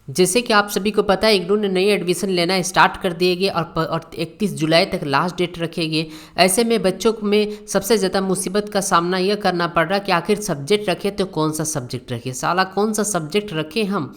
जैसे कि आप सभी को पता है, इग्नू ने नई एडमिशन लेना स्टार्ट कर दिए गए और 31 जुलाई तक लास्ट डेट रखे गए। ऐसे में बच्चों में सबसे ज़्यादा मुसीबत का सामना यह करना पड़ रहा है कि आखिर सब्जेक्ट रखे तो कौन सा सब्जेक्ट रखे, साला कौन सा सब्जेक्ट रखें हम,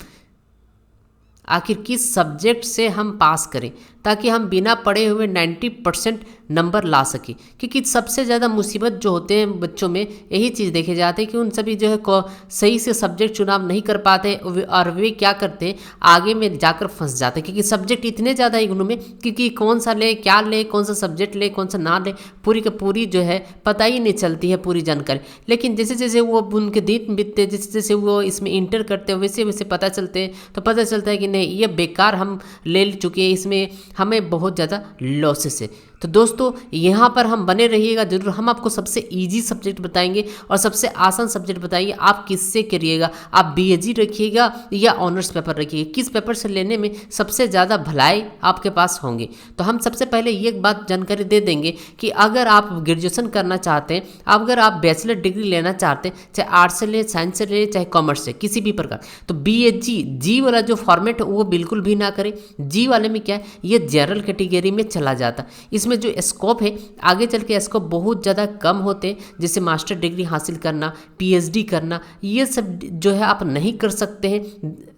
आखिर किस सब्जेक्ट से हम पास करें ताकि हम बिना पढ़े हुए 90% नंबर ला सकें। क्योंकि सबसे ज़्यादा मुसीबत जो होते हैं बच्चों में यही चीज़ देखे जाते हैं कि उन सभी जो है सही से सब्जेक्ट चुनाव नहीं कर पाते और वे क्या करते हैं, आगे में जाकर फंस जाते हैं। क्योंकि सब्जेक्ट इतने ज़्यादा इग्नू में, क्योंकि कौन सा ले, क्या ले, कौन सा सब्जेक्ट ले, कौन सा ना ले, पूरी की पूरी जो है पता ही नहीं चलती है पूरी जानकारी। लेकिन जैसे जैसे वो उनके दिन बीतते, जैसे जैसे वो इसमें इंटर करते हैं, वैसे वैसे पता चलते हैं, तो पता चलता है कि नहीं, ये बेकार हम ले चुके हैं, इसमें हमें बहुत ज़्यादा लॉसेस है। तो दोस्तों यहाँ पर हम बने रहिएगा जरूर। हम आपको सबसे इजी सब्जेक्ट बताएंगे और सबसे आसान सब्जेक्ट बताएंगे। आप किससे करिएगा, आप बीएजी रखिएगा या ऑनर्स पेपर रखिएगा, किस पेपर से लेने में सबसे ज़्यादा भलाई आपके पास होंगे। तो हम सबसे पहले ये बात जानकारी दे देंगे कि अगर आप ग्रेजुएशन करना चाहते हैं, अगर आप बैचलर डिग्री लेना चाहते हैं, चाहे आर्ट्स से ले, साइंस से ले, चाहे कॉमर्स से, किसी भी प्रकार, तो बीएजी जी वाला जो फॉर्मेट है वो बिल्कुल भी ना करें। जी वाले में क्या है, ये जनरल कैटेगरी में चला जाता। इसमें जो स्कोप है आगे चल के स्कोप बहुत ज़्यादा कम होते हैं, जैसे मास्टर डिग्री हासिल करना, पीएचडी करना, ये सब जो है आप नहीं कर सकते हैं,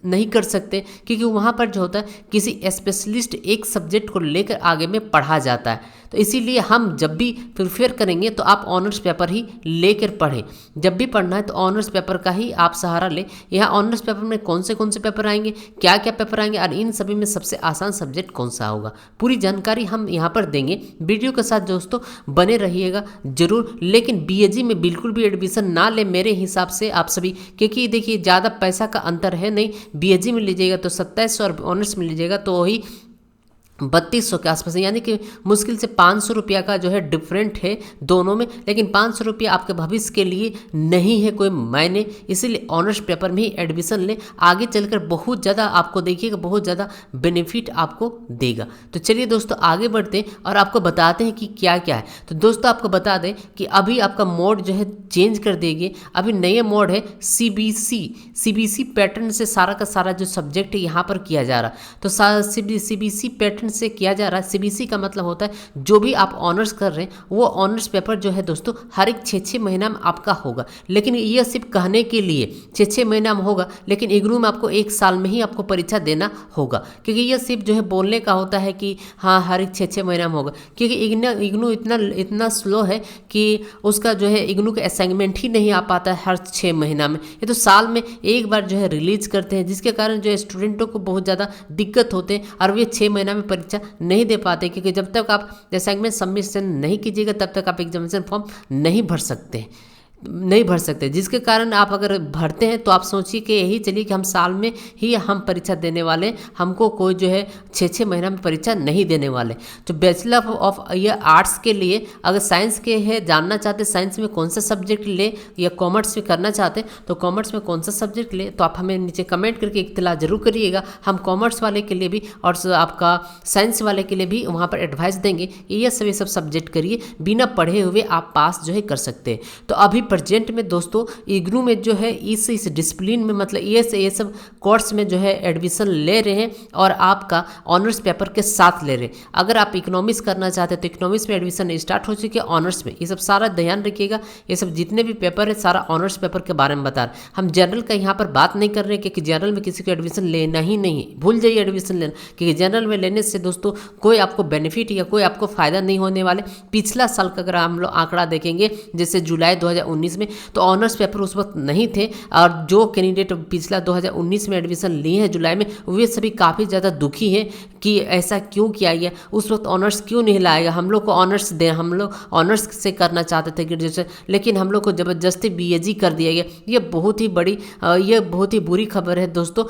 नहीं कर सकते, क्योंकि वहाँ पर जो होता है किसी स्पेशलिस्ट एक सब्जेक्ट को लेकर आगे में पढ़ा जाता है। तो इसीलिए हम जब भी प्रिफेयर करेंगे तो आप ऑनर्स पेपर ही लेकर पढ़ें। जब भी पढ़ना है तो ऑनर्स पेपर का ही आप सहारा लें। यहाँ ऑनर्स पेपर में कौन से पेपर आएंगे, क्या क्या पेपर आएंगे और इन सभी में सबसे आसान सब्जेक्ट कौन सा होगा, पूरी जानकारी हम यहाँ पर देंगे। वीडियो के साथ दोस्तों बने रहिएगा जरूर। लेकिन बीएजी में बिल्कुल भी एडमिशन ना ले मेरे हिसाब से आप सभी, क्योंकि देखिए ज़्यादा पैसा का अंतर है नहीं। बीएजी में लीजिएगा तो 2700 और ऑनर्स में लीजिएगा तो वही 3200 के आसपास है, यानी कि मुश्किल से 500 रुपया का जो है डिफरेंट है दोनों में। लेकिन 500 रुपया आपके भविष्य के लिए नहीं है कोई मायने, इसीलिए ऑनर्स पेपर में ही एडमिशन लें। आगे चलकर बहुत ज़्यादा आपको देखिएगा, बहुत ज़्यादा बेनिफिट आपको देगा। तो चलिए दोस्तों आगे बढ़ते हैं और आपको बताते हैं कि क्या क्या है। तो दोस्तों आपको बता दें कि अभी आपका मोड जो है चेंज कर देंगे। अभी नए मोड है सीबीसी पैटर्न से सारा का सारा जो सब्जेक्ट है यहाँ पर किया जा रहा। तो सीबीसी पैटर्न से किया जा रहा है। सीबीसी का मतलब होता है जो भी आप ऑनर्स कर रहे हैं वो ऑनर्स पेपर जो है दोस्तों हर एक 6-6 महीना में आपका होगा। लेकिन ये सिर्फ कहने के लिए 6-6 महीना में होगा, लेकिन इग्नू में आपको 1 साल में ही आपको परीक्षा देना होगा। क्योंकि ये सिर्फ जो है बोलने का होता है कि हाँ हर एक 6-6 महीना में होगा, क्योंकि इग्नू इतना स्लो है कि उसका जो है इग्नू का असाइनमेंट ही नहीं आ पाता है हर 6 महीना में। ये तो साल में एक बार जो है रिलीज करते हैं, जिसके कारण जो है स्टूडेंटों को बहुत ज़्यादा दिक्कत होते हैं और वे 6 महीना में परीक्षा नहीं दे पाते। क्योंकि जब तक आप असाइनमेंट सबमिशन नहीं कीजिएगा तब तक आप एग्जामिनेशन फॉर्म नहीं भर सकते, जिसके कारण आप अगर भरते हैं तो आप सोचिए कि यही चलिए कि हम साल में ही हम परीक्षा देने वाले, हमको कोई जो है 6-6 महीना में परीक्षा नहीं देने वाले। तो बैचलर ऑफ ये आर्ट्स के लिए अगर साइंस के है जानना चाहते साइंस में कौन सा सब्जेक्ट ले, या कॉमर्स में करना चाहते तो कॉमर्स में कौन सा सब्जेक्ट ले, तो आप हमें नीचे कमेंट करके इत्तला जरूर करिएगा। हम कॉमर्स वाले के लिए भी और आपका साइंस वाले के लिए भी वहाँ पर एडवाइस देंगे ये सभी सब सब्जेक्ट करिए, बिना पढ़े हुए आप पास जो है कर सकते हैं। तो अभी प्रेजेंट में दोस्तों इग्नू में जो है इस डिसिप्लिन में मतलब ये सब कोर्स में जो है एडमिशन ले रहे हैं और आपका ऑनर्स पेपर के साथ ले रहे हैं। अगर आप इकोनॉमिक्स करना चाहते हैं तो इकोनॉमिक्स में एडमिशन स्टार्ट हो चुकी है, ऑनर्स में ये सब सारा ध्यान रखिएगा। ये सब जितने भी पेपर है सारा ऑनर्स पेपर के बारे में बता रहे। हम जनरल का यहाँ पर बात नहीं कर रहे क्योंकि जनरल में किसी को एडमिशन लेना ही नहीं, भूल जाइए एडमिशन लेना, क्योंकि जनरल में लेने से दोस्तों कोई आपको बेनिफिट या कोई आपको फायदा नहीं होने वाले। पिछला साल का अगर हम लोग आंकड़ा देखेंगे जैसे जुलाई 2019 में, तो ऑनर्स पेपर उस वक्त नहीं थे और जो कैंडिडेट पिछला 2019 में एडमिशन लिए हैं जुलाई में, वे सभी काफ़ी ज़्यादा दुखी हैं कि ऐसा क्यों किया गया, उस वक्त ऑनर्स क्यों नहीं लाया गया। हम लोग को ऑनर्स दे, हम लोग ऑनर्स से करना चाहते थे ग्रेजुएशन, लेकिन हम लोग को ज़बरदस्ती बीएजी कर दिया गया। ये बहुत ही बुरी खबर है दोस्तों,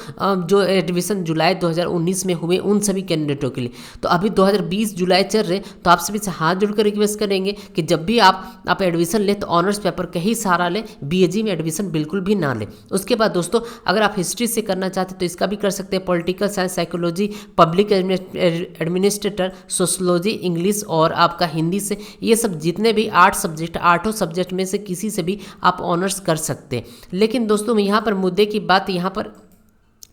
जो एडमिशन जुलाई 2019 में हुए उन सभी कैंडिडेटों के लिए। तो अभी 2020 जुलाई चल रहे, तो आप सभी से हाथ जोड़कर रिक्वेस्ट करेंगे कि जब भी आप एडमिशन ले तो ऑनर्स पेपर का ही सहारा ले, बीएजी में एडमिशन बिल्कुल भी ना ले। उसके बाद दोस्तों अगर आप हिस्ट्री से करना चाहते हैं तो इसका भी कर सकते हैं, political science, psychology, public administrator, sociology, English और आपका हिंदी से, ये सब जितने भी 8 सब्जेक्ट, 8 सब्जेक्ट में से किसी से भी आप ऑनर्स कर सकते हैं। लेकिन दोस्तों यहाँ पर मुद्दे की बात यहाँ पर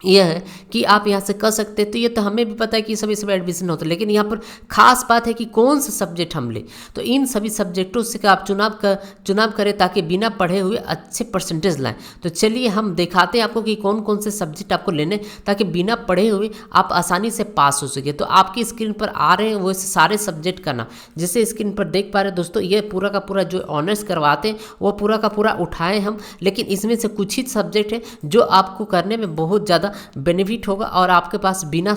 यह है कि आप यहाँ से कर सकते हैं। तो ये तो हमें भी पता है कि सभी सब एडमिशन होता है, लेकिन यहाँ पर खास बात है कि कौन सा सब्जेक्ट हम लें। तो इन सभी सब्जेक्टों से आप चुनाव करें ताकि बिना पढ़े हुए अच्छे परसेंटेज लाएं। तो चलिए हम दिखाते हैं आपको कि कौन कौन से सब्जेक्ट आपको लेने, ताकि बिना पढ़े हुए आप आसानी से पास हो सके। तो आपकी स्क्रीन पर आ रहे हैं वो सारे सब्जेक्ट का नाम, जैसे स्क्रीन पर देख पा रहे हैं दोस्तों, ये पूरा का पूरा जो ऑनर्स करवाते हैं वो पूरा का पूरा उठाए हम, लेकिन इसमें से कुछ ही सब्जेक्ट है जो आपको करने में बहुत ज़्यादा बेनिफिट होगा और आपके पास बिना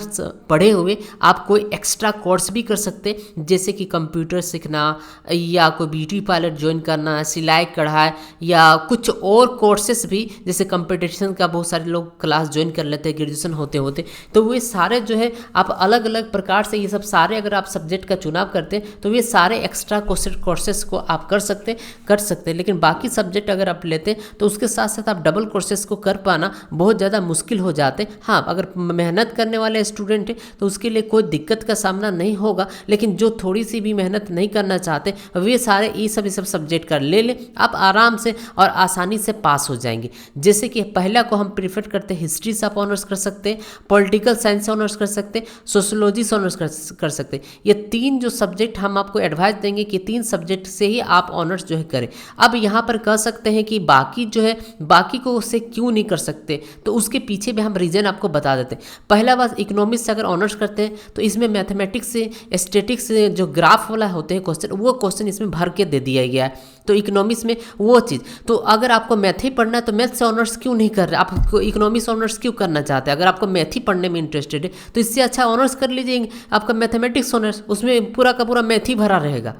पढ़े हुए आप कोई एक्स्ट्रा कोर्स भी कर सकते हैं, जैसे कि कंप्यूटर सीखना या कोई ब्यूटी पार्लर ज्वाइन करना, सिलाई कढ़ाई या कुछ और कोर्सेस भी, जैसे कंपटीशन का बहुत सारे लोग क्लास ज्वाइन कर लेते हैं ग्रेजुएशन होते होते। तो वे सारे जो है आप अलग अलग प्रकार से ये सब सारे अगर आप सब्जेक्ट का चुनाव करते हैं तो वे सारे एक्स्ट्रा कोर्सेस को आप कर सकते हैं। लेकिन बाकी सब्जेक्ट अगर आप लेते हैं तो उसके साथ साथ आप डबल कोर्सेस को कर पाना बहुत ज़्यादा मुश्किल हो जाते। हाँ, अगर मेहनत करने वाले स्टूडेंट हैं तो उसके लिए कोई दिक्कत का सामना नहीं होगा, लेकिन जो थोड़ी सी भी मेहनत नहीं करना चाहते वे सारे ये सब सब्जेक्ट कर ले लें, आप आराम से और आसानी से पास हो जाएंगे। जैसे कि पहला को हम प्रीफर करते हैं हिस्ट्री से आप ऑनर्स कर सकते हैं, पॉलिटिकल साइंस से ऑनर्स कर सकते हैं, सोशोलॉजी से ऑनर्स कर सकते हैं। ये तीन जो सब्जेक्ट हम आपको एडवाइस देंगे कि तीन सब्जेक्ट से ही आप ऑनर्स जो है करें। अब यहाँ पर कह सकते हैं कि बाकी जो है बाकी को उससे क्यों नहीं कर सकते, तो उसके पीछे भी हम रीज़न आपको बता देते हैं। पहला बात, इकोनॉमिक्स से अगर ऑनर्स करते हैं तो इसमें मैथमेटिक्स से स्टैटिक्स से जो ग्राफ वाला होते हैं क्वेश्चन, वो क्वेश्चन इसमें भर के दे दिया गया है। तो इकोनॉमिक्स में वो चीज़, तो अगर आपको मैथ ही पढ़ना है तो मैथ से ऑनर्स क्यों नहीं कर रहे, आपको इकोनॉमिक्स ऑनर्स क्यों करना चाहते हैं? अगर आपको मैथ ही पढ़ने में इंटरेस्टेड है तो इससे अच्छा ऑनर्स कर लीजिए आपका मैथमेटिक्स ऑनर्स, उसमें पूरा का पूरा मैथ ही भरा रहेगा।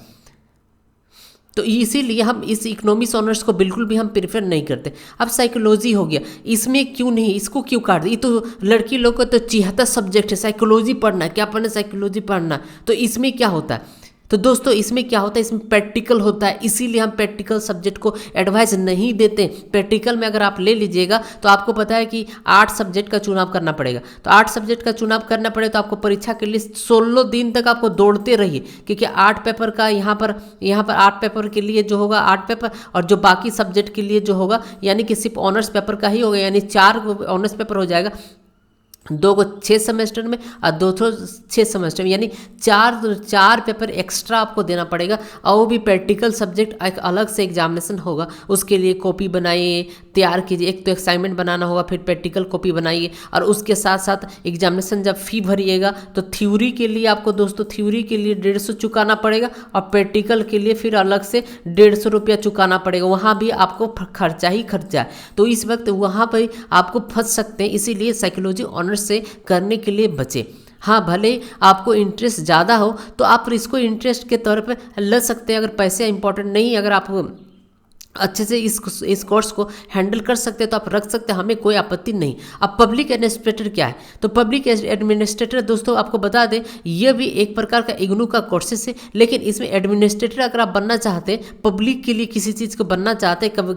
तो इसीलिए हम इस इकोनॉमिक्स ऑनर्स को बिल्कुल भी हम प्रेफर नहीं करते। अब साइकोलॉजी हो गया, इसमें क्यों नहीं, इसको क्यों काट दिया? ये तो लड़की लोग को तो 76 सब्जेक्ट है, साइकोलॉजी पढ़ना है, क्या पढ़ना, साइकोलॉजी पढ़ना। तो इसमें क्या होता है? तो दोस्तों इसमें क्या होता है, इसमें प्रैक्टिकल होता है, इसीलिए हम प्रैक्टिकल सब्जेक्ट को एडवाइस नहीं देते। प्रैक्टिकल में अगर आप ले लीजिएगा तो आपको पता है कि 8 सब्जेक्ट का चुनाव करना पड़ेगा। तो 8 सब्जेक्ट का चुनाव करना पड़े तो आपको परीक्षा के लिए 16 दिन तक आपको दौड़ते रहिए, क्योंकि 8 पेपर का यहाँ पर 8 पेपर के लिए जो होगा 8 पेपर, और जो बाकी सब्जेक्ट के लिए जो होगा यानी कि सिर्फ ऑनर्स पेपर का ही होगा, यानी 4 ऑनर्स पेपर हो जाएगा, 2 को 6 सेमेस्टर में और 2 को 6 सेमेस्टर में, यानी 4 पेपर एक्स्ट्रा आपको देना पड़ेगा। और वो भी प्रैक्टिकल सब्जेक्ट एक अलग से एग्जामिनेशन होगा, उसके लिए कॉपी बनाइए, तैयार कीजिए। एक तो असाइनमेंट बनाना होगा, फिर प्रैक्टिकल कॉपी बनाइए, और उसके साथ साथ एग्जामिनेशन जब फी भरिएगा तो थ्योरी के लिए आपको दोस्तों थ्योरी के लिए 150 चुकाना पड़ेगा, और प्रैक्टिकल के लिए फिर अलग से 150 रुपया चुकाना पड़ेगा। वहाँ भी आपको खर्चा ही खर्चा है, तो इस वक्त वहाँ पर आपको फंस सकते हैं। इसीलिए साइकोलॉजी ऑनर्स से करने के लिए बचे। हाँ, भले आपको इंटरेस्ट ज़्यादा हो तो आप इसको इंटरेस्ट के तौर पे ले सकते हैं। अगर पैसे इंपॉर्टेंट नहीं, अगर आप अच्छे से इस कोर्स को हैंडल कर सकते हैं तो आप रख सकते हैं, हमें कोई आपत्ति नहीं। अब पब्लिक एडमिनिस्ट्रेटर क्या है? तो पब्लिक एडमिनिस्ट्रेटर दोस्तों आपको बता दें, यह भी एक प्रकार का इग्नू का कोर्सेस है, लेकिन इसमें एडमिनिस्ट्रेटर अगर आप बनना चाहते हैं, पब्लिक के लिए किसी चीज़ को बनना चाहते हैं, कभी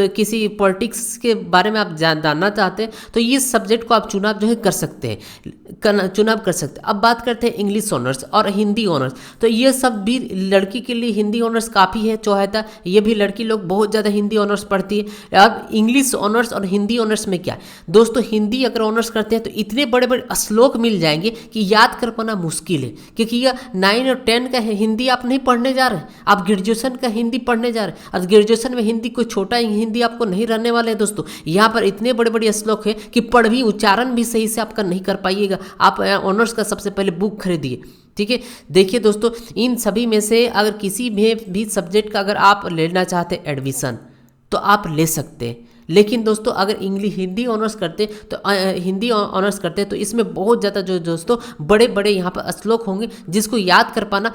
किसी पॉलिटिक्स के बारे में आप जानना चाहते हैं, तो ये सब्जेक्ट को आप चुनाव जो है कर सकते हैं, चुनाव कर सकते हैं। अब बात करते हैं इंग्लिश ऑनर्स और हिंदी ऑनर्स। तो ये सब भी लड़की के लिए हिंदी ऑनर्स काफ़ी है, चौहता, ये भी लड़की लोग बहुत ज़्यादा हिंदी ऑनर्स पढ़ती है। अब इंग्लिश ऑनर्स और हिंदी ऑनर्स में क्या है दोस्तों, हिंदी अगर ऑनर्स करते हैं तो इतने बड़े बड़े श्लोक मिल जाएंगे कि याद कर पाना मुश्किल है, क्योंकि यह 9 और 10 का हिंदी आप नहीं पढ़ने जा रहे हैं, आप ग्रेजुएशन का हिंदी पढ़ने जा रहे हैं। और ग्रेजुएशन में हिंदी कोई छोटा हिंदी आपको नहीं रहने वाले हैं दोस्तों। यहाँ पर इतने बड़े बड़े श्लोक है कि पढ़ भी, उच्चारण भी सही से आपका नहीं कर पाइएगा। आप ऑनर्स का सबसे पहले बुक खरीदिए, ठीक है। देखिए दोस्तों, इन सभी में से अगर किसी भी सब्जेक्ट का अगर आप लेना चाहते हैं एडमिशन तो आप ले सकते हैं, लेकिन दोस्तों अगर हिंदी ऑनर्स करते तो इसमें बहुत ज़्यादा जो दोस्तों बड़े बड़े यहाँ पर श्लोक होंगे जिसको याद कर पाना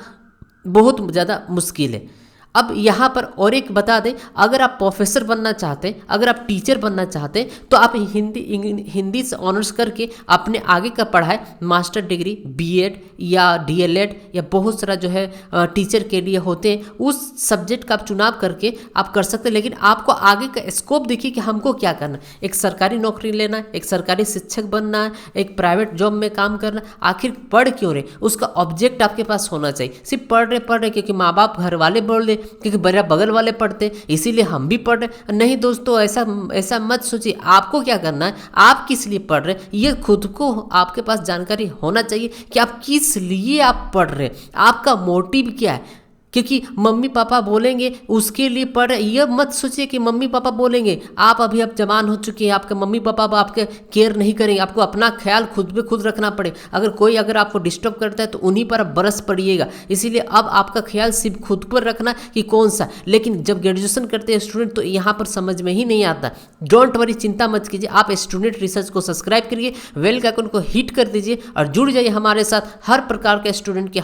बहुत ज़्यादा मुश्किल है। अब यहाँ पर और एक बता दें, अगर आप प्रोफेसर बनना चाहते हैं, अगर आप टीचर बनना चाहते हैं तो आप हिंदी से ऑनर्स करके अपने आगे का पढ़ाई मास्टर डिग्री, बीएड या डीएलएड या बहुत सारा जो है टीचर के लिए होते हैं, उस सब्जेक्ट का आप चुनाव करके आप कर सकते हैं। लेकिन आपको आगे का स्कोप देखिए कि हमको क्या करना है, एक सरकारी नौकरी लेना है, एक सरकारी शिक्षक बनना है, एक प्राइवेट जॉब में काम करना। आखिर पढ़ क्यों रहे, उसका ऑब्जेक्ट आपके पास होना चाहिए। सिर्फ पढ़ रहे क्योंकि माँ बाप घर वाले बोल रहे क्योंकि मेरा बगल वाले पढ़ते हैं इसीलिए हम भी पढ़ रहे। नहीं दोस्तों, ऐसा ऐसा मत सोचिए। आपको क्या करना है, आप किस लिए पढ़ रहे हैं, ये खुद को आपके पास जानकारी होना चाहिए कि आप किस लिए आप पढ़ रहे हैं, आपका मोटिव क्या है। क्योंकि मम्मी पापा बोलेंगे उसके लिए पढ़, ये मत सोचिए कि मम्मी पापा बोलेंगे। आप अभी अब जवान हो चुके हैं, आपके मम्मी पापा अब आपके केयर नहीं करेंगे, आपको अपना ख्याल खुद पे खुद रखना पड़े। अगर आपको डिस्टर्ब करता है तो उन्हीं पर आप बरस पड़िएगा। इसीलिए अब आपका ख्याल सिर्फ खुद पर रखना कि कौन सा। लेकिन जब ग्रेजुएशन करते हैं स्टूडेंट तो यहाँ पर समझ में ही नहीं आता। डोंट वरी, चिंता मत कीजिए। आप स्टूडेंट रिसर्च को सब्सक्राइब करिए, बेल के आइकन को हिट कर दीजिए और जुड़ जाइए हमारे साथ। हर प्रकार के स्टूडेंट के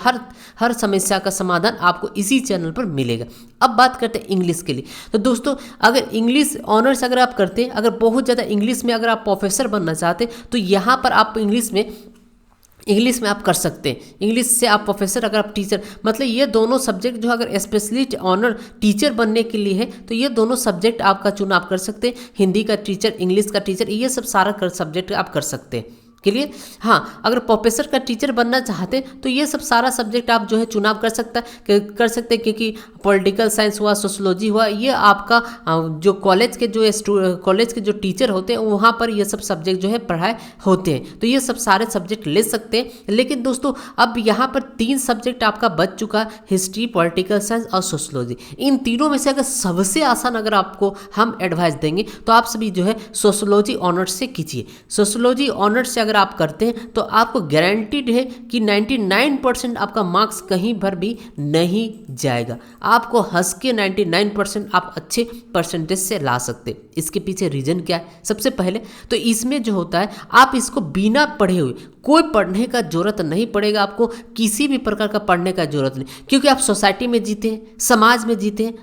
हर समस्या का समाधान आपको इसी चैनल पर मिलेगा। अब बात करते हैं इंग्लिश के लिए। तो दोस्तों, अगर इंग्लिश ऑनर्स अगर आप करते हैं, अगर बहुत ज़्यादा इंग्लिश में अगर आप प्रोफेसर बनना चाहते हैं तो यहाँ पर आप इंग्लिश में आप कर सकते हैं। इंग्लिश से आप प्रोफेसर, अगर आप टीचर, मतलब ये दोनों सब्जेक्ट जो अगर स्पेशलिस्ट ऑनर टीचर बनने के लिए है तो ये दोनों सब्जेक्ट आपका चुनाव कर सकते हैं। हिंदी का टीचर, इंग्लिश का टीचर, ये सब सारा सब्जेक्ट आप कर सकते हैं। क्लियर? हाँ, अगर प्रोफेसर का टीचर बनना चाहते हैं तो ये सब सारा सब्जेक्ट आप जो है चुनाव कर सकते हैं। क्योंकि पॉलिटिकल साइंस हुआ, सोशोलॉजी हुआ, ये आपका जो कॉलेज के जो टीचर होते हैं वहाँ पर ये सब सब्जेक्ट जो है पढ़ाए होते हैं। तो ये सब सारे सब्जेक्ट ले सकते हैं। लेकिन दोस्तों, अब यहाँ पर 3 सब्जेक्ट आपका बच चुका है, हिस्ट्री, पॉलिटिकल साइंस और सोशोलॉजी। इन तीनों में से अगर सबसे आसान अगर आपको हम एडवाइस देंगे तो आप सभी जो है सोशोलॉजी ऑनर्स से कीजिए। सोशोलॉजी ऑनर्स से अगर आप करते हैं तो आपको गारंटीड है कि 99% आपका मार्क्स कहीं पर भी नहीं जाएगा। आपको हंस के 99% आप अच्छे परसेंटेज से ला सकते हैं। इसके पीछे रीजन क्या है? सबसे पहले तो इसमें जो होता है, आप इसको बिना पढ़े हुए, कोई पढ़ने का जरूरत नहीं पड़ेगा आपको, किसी भी प्रकार का पढ़ने का जरूरत नहीं। क्योंकि आप सोसाइटी में जीते हैं, समाज में जीते हैं,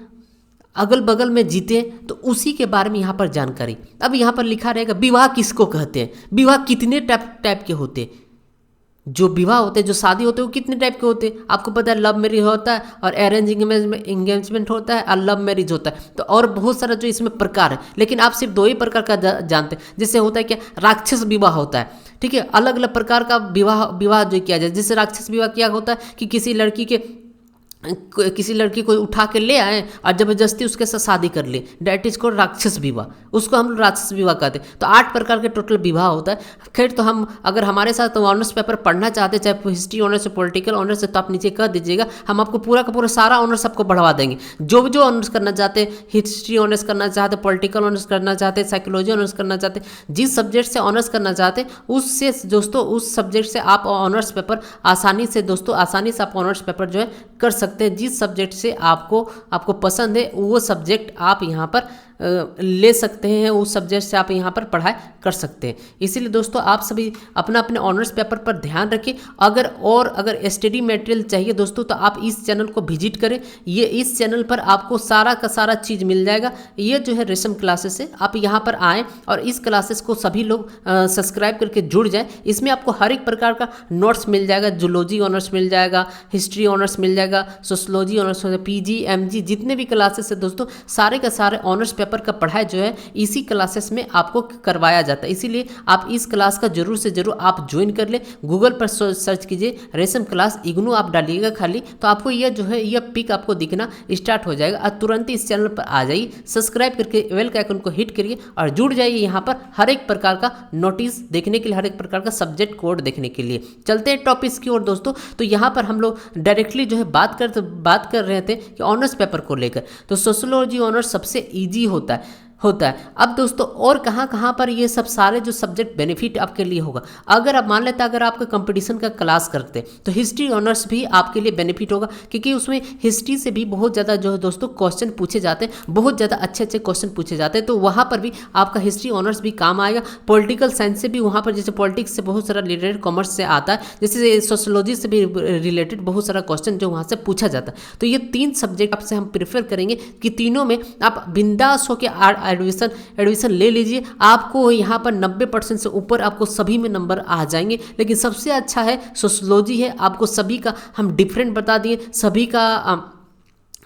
अगल बगल में जीते हैं, तो उसी के बारे में यहाँ पर जानकारी। अब यहाँ पर लिखा रहेगा विवाह किसको कहते हैं, विवाह कितने टाइप के होते हैं। जो विवाह होते हैं, जो शादी होते हैं, वो कितने टाइप के होते हैं आपको पता है। लव मैरिज होता है और अरेंज एंगेजमेंट होता है और लव मैरिज होता है। तो और बहुत सारा जो इसमें प्रकार है, लेकिन आप सिर्फ 2 ही प्रकार का जानते हैं। जैसे होता है क्या, राक्षस विवाह होता है, ठीक है। अलग अलग प्रकार का विवाह जो किया जाए। जैसे राक्षस विवाह क्या होता है कि किसी लड़की को उठा के ले आए और जबरदस्ती उसके साथ शादी कर ले, डैट इज को राक्षस विवाह, उसको हम राक्षस विवाह कहते हैं। तो 8 प्रकार के टोटल विवाह होता है। खैर, तो हम अगर हमारे साथ ऑनर्स पेपर पढ़ना चाहते हैं, चाहे हिस्ट्री ऑनर्स से, पॉलिटिकल ऑनर्स से, तो आप नीचे कर दीजिएगा। हम आपको पूरा का पूरा सारा ऑनर्स आपको बढ़वा देंगे। जो ऑनर्स करना चाहते हैं, हिस्ट्री ऑनर्स करना चाहते हैं, पॉलिटिकल ऑनर्स करना चाहते हैं, साइकोलॉजी ऑनर्स करना चाहते हैं, जिस सब्जेक्ट से ऑनर्स करना चाहते हैं उससे दोस्तों, उस सब्जेक्ट से आप ऑनर्स पेपर आसानी से आप ऑनर्स पेपर जो है कर सकते हैं। जिस सब्जेक्ट से आपको पसंद है वो सब्जेक्ट आप यहाँ पर ले सकते हैं, उस सब्जेक्ट से आप यहाँ पर पढ़ाई कर सकते हैं। इसीलिए दोस्तों, आप सभी अपने ऑनर्स पेपर पर ध्यान रखें। अगर स्टडी मटेरियल चाहिए दोस्तों तो आप इस चैनल को विजिट करें। इस चैनल पर आपको सारा का सारा चीज़ मिल जाएगा। ये जो है रेशम क्लासेस है, आप यहाँ पर आएँ और इस क्लासेस को सभी लोग सब्सक्राइब करके जुड़ जाए। इसमें आपको हर एक प्रकार का नोट्स मिल जाएगा। जूलॉजी ऑनर्स मिल जाएगा, हिस्ट्री ऑनर्स मिल जाएगा, सोशोलॉजी ऑनर्स, PG MG जितने भी क्लासेस है दोस्तों, सारे का सारे ऑनर्स पेपर का पढ़ाई जो है इसी क्लासेस में आपको करवाया जाता है। इसीलिए आप इस क्लास का जरूर से जरूर आप ज्वाइन कर ले। गूगल पर सर्च कीजिए रेशम क्लास इग्नू, आप डालिएगा खाली, तो आपको यह जो है यह पिक आपको दिखना स्टार्ट हो जाएगा। और तुरंत इस चैनल पर आ जाइए, सब्सक्राइब करके बेल के आइकन को हिट करिए और जुड़ जाइए यहाँ पर हर एक प्रकार का नोटिस देखने के लिए, हर एक प्रकार का सब्जेक्ट कोड देखने के लिए। चलते हैं टॉपिक्स की ओर दोस्तों। तो यहाँ पर हम लोग डायरेक्टली जो है बात कर रहे थे कि ऑनर्स पेपर को लेकर, तो सोशोलॉजी ऑनर्स सबसे ईजी होता है। अब दोस्तों, और कहाँ पर ये सब सारे जो सब्जेक्ट बेनिफिट आपके लिए होगा। अगर आप मान लेते हैं, अगर आपका कंपटीशन का क्लास करते हैं तो हिस्ट्री ऑनर्स भी आपके लिए बेनिफिट होगा, क्योंकि उसमें हिस्ट्री से भी बहुत ज़्यादा जो है दोस्तों क्वेश्चन पूछे जाते हैं, बहुत ज़्यादा अच्छे क्वेश्चन पूछे जाते हैं। तो वहाँ पर भी आपका हिस्ट्री ऑनर्स भी काम आएगा। पॉलिटिकल साइंस से भी वहाँ पर, जैसे पॉलिटिक्स से बहुत सारा रिलेटेड, कॉमर्स से आता है, जैसे सोशोलॉजी से भी रिलेटेड बहुत सारा क्वेश्चन जो वहाँ से पूछा जाता है। तो ये 3 सब्जेक्ट आपसे हम प्रेफर करेंगे कि तीनों में आप बिंदास होकर एडमिशन ले लीजिए। आपको यहाँ पर 90% से ऊपर आपको सभी में नंबर आ जाएंगे। लेकिन सबसे अच्छा है सोशोलॉजी है। आपको सभी का हम डिफरेंट बता दिए, सभी का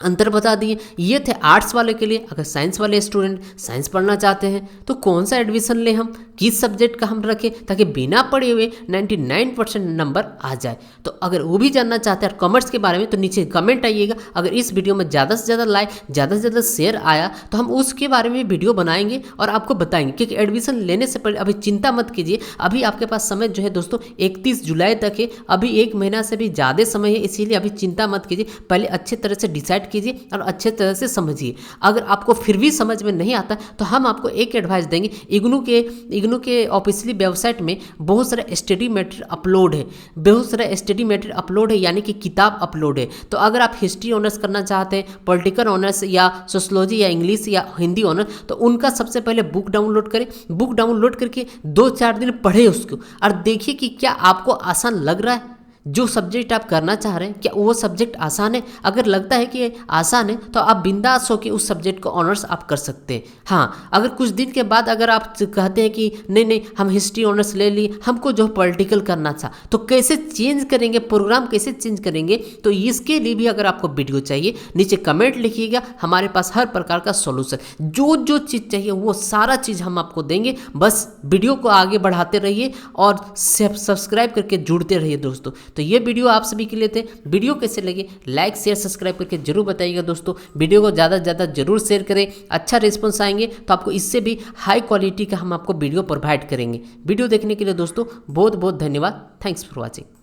अंतर बता दिए। ये थे आर्ट्स वाले के लिए। अगर साइंस वाले स्टूडेंट साइंस पढ़ना चाहते हैं तो कौन सा एडमिशन लें, हम किस सब्जेक्ट का हम रखें ताकि बिना पढ़े हुए 99% नंबर आ जाए। तो अगर वो भी जानना चाहते हैं कॉमर्स के बारे में तो नीचे कमेंट आइएगा। अगर इस वीडियो में ज़्यादा से ज़्यादा लाइक, ज़्यादा से ज़्यादा शेयर आया तो हम उसके बारे में वीडियो बनाएंगे और आपको बताएंगे। क्योंकि एडमिशन लेने से पहले अभी चिंता मत कीजिए, अभी आपके पास समय जो है दोस्तों 31 जुलाई तक है, अभी 1 महीना से भी ज़्यादा समय है, इसीलिए अभी चिंता मत कीजिए। पहले अच्छे तरह से डिसाइड कीजिए और अच्छे तरह से समझिए। अगर आपको फिर भी समझ में नहीं आता तो हम आपको एक एडवाइस देंगे। इग्नू के ऑफिशियली वेबसाइट में बहुत सारा स्टडी मटेरियल अपलोड है, बहुत सारा स्टडी मटेरियल अपलोड है, यानी कि किताब अपलोड है। तो अगर आप हिस्ट्री ऑनर्स करना चाहते हैं, पॉलिटिकल ऑनर्स या सोशलॉजी या इंग्लिश या हिंदी ऑनर्स, तो उनका सबसे पहले बुक डाउनलोड करें। बुक डाउनलोड करके 2-4 दिन पढ़े उसको और देखिए कि क्या आपको आसान लग रहा है। जो सब्जेक्ट आप करना चाह रहे हैं क्या वो सब्जेक्ट आसान है। अगर लगता है कि आसान है तो आप बिंदास होकर उस सब्जेक्ट को ऑनर्स आप कर सकते हैं। हाँ, अगर कुछ दिन के बाद अगर आप कहते हैं कि नहीं हम हिस्ट्री ऑनर्स ले लिए, हमको जो पॉलिटिकल करना था, तो कैसे चेंज करेंगे, प्रोग्राम कैसे चेंज करेंगे, तो इसके लिए भी अगर आपको वीडियो चाहिए नीचे कमेंट लिखिएगा। हमारे पास हर प्रकार का सॉल्यूशन, जो चीज़ चाहिए वो सारा चीज़ हम आपको देंगे। बस वीडियो को आगे बढ़ाते रहिए और सब्सक्राइब करके जुड़ते रहिए दोस्तों। तो ये वीडियो आप सभी के लिए थे। वीडियो कैसे लगे लाइक शेयर सब्सक्राइब करके जरूर बताइएगा दोस्तों। वीडियो को ज़्यादा से ज़्यादा जरूर शेयर करें। अच्छा रिस्पॉन्स आएंगे तो आपको इससे भी हाई क्वालिटी का हम आपको वीडियो प्रोवाइड करेंगे। वीडियो देखने के लिए दोस्तों बहुत बहुत धन्यवाद। Thanks for watching.